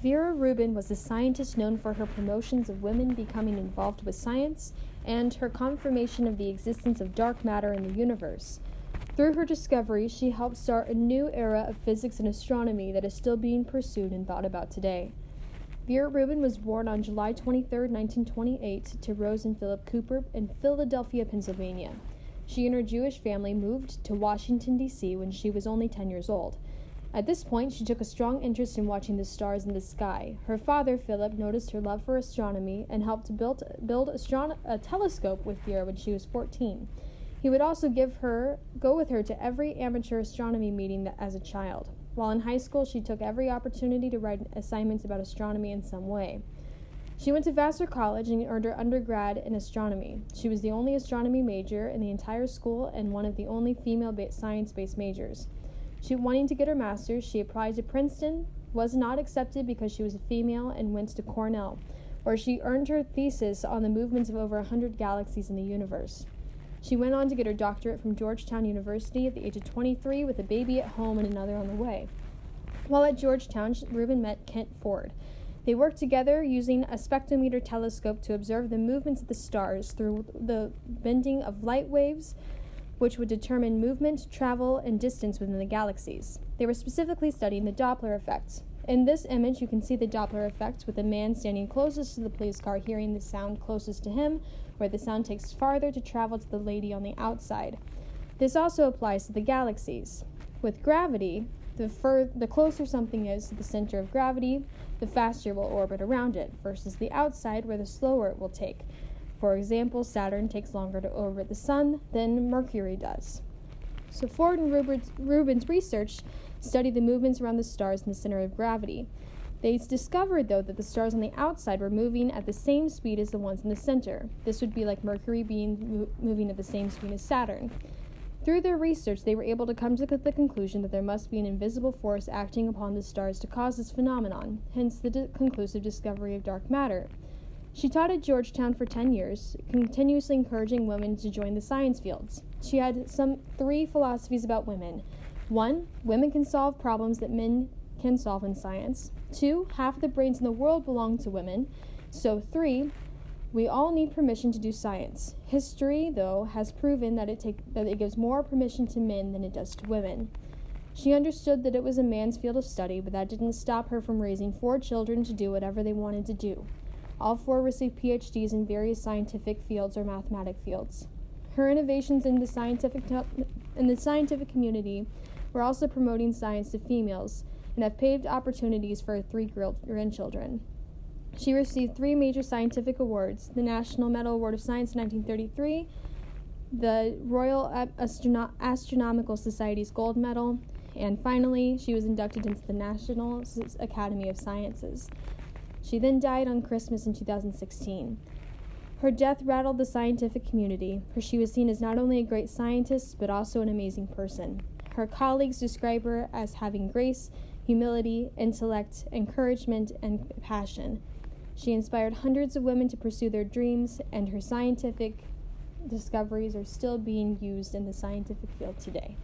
Vera Rubin was a scientist known for her promotions of women becoming involved with science and her confirmation of the existence of dark matter in the universe. Through her discovery, she helped start a new era of physics and astronomy that is still being pursued and thought about today. Vera Rubin was born on July 23, 1928, to Rose and Philip Cooper in Philadelphia, Pennsylvania. She and her Jewish family moved to Washington, D.C. when she was only 10 years old. At this point, she took a strong interest in watching the stars in the sky. Her father, Philip, noticed her love for astronomy and helped to build a telescope with Vera when she was 14. He would also go with her to every amateur astronomy meeting as a child. While in high school, she took every opportunity to write assignments about astronomy in some way. She went to Vassar College and earned her undergrad in astronomy. She was the only astronomy major in the entire school and one of the only female science-based majors. Wanting to get her master's, she applied to Princeton, was not accepted because she was a female, and went to Cornell, where she earned her thesis on the movements of over 100 galaxies in the universe. She went on to get her doctorate from Georgetown University at the age of 23 with a baby at home and another on the way. While at Georgetown, Rubin met Kent Ford. They worked together using a spectrometer telescope to observe the movements of the stars through the bending of light waves, which would determine movement, travel, and distance within the galaxies. They were specifically studying the Doppler effect. In this image, you can see the Doppler effect with the man standing closest to the police car hearing the sound closest to him, where the sound takes farther to travel to the lady on the outside. This also applies to the galaxies. With gravity, the closer something is to the center of gravity, the faster it will orbit around it, versus the outside, where the slower it will take. For example, Saturn takes longer to orbit the Sun than Mercury does. So Ford and Rubin's research studied the movements around the stars in the center of gravity. They discovered, though, that the stars on the outside were moving at the same speed as the ones in the center. This would be like Mercury moving at the same speed as Saturn. Through their research, they were able to come to the conclusion that there must be an invisible force acting upon the stars to cause this phenomenon, hence the conclusive discovery of dark matter. She taught at Georgetown for 10 years, continuously encouraging women to join the science fields. She had three philosophies about women. 1, women can solve problems that men can solve in science. 2, half the brains in the world belong to women. So 3, we all need permission to do science. History, though, has proven that it gives more permission to men than it does to women. She understood that it was a man's field of study, but that didn't stop her from raising 4 children to do whatever they wanted to do. All 4 received PhDs in various scientific fields or mathematic fields. Her innovations in the scientific community were also promoting science to females and have paved opportunities for her 3 grandchildren. She received 3 major scientific awards: the National Medal Award of Science in 1933, the Royal Astronomical Society's Gold Medal, and finally, she was inducted into the National Academy of Sciences. She then died on Christmas in 2016. Her death rattled the scientific community, for she was seen as not only a great scientist, but also an amazing person. Her colleagues describe her as having grace, humility, intellect, encouragement, and passion. She inspired hundreds of women to pursue their dreams, and her scientific discoveries are still being used in the scientific field today.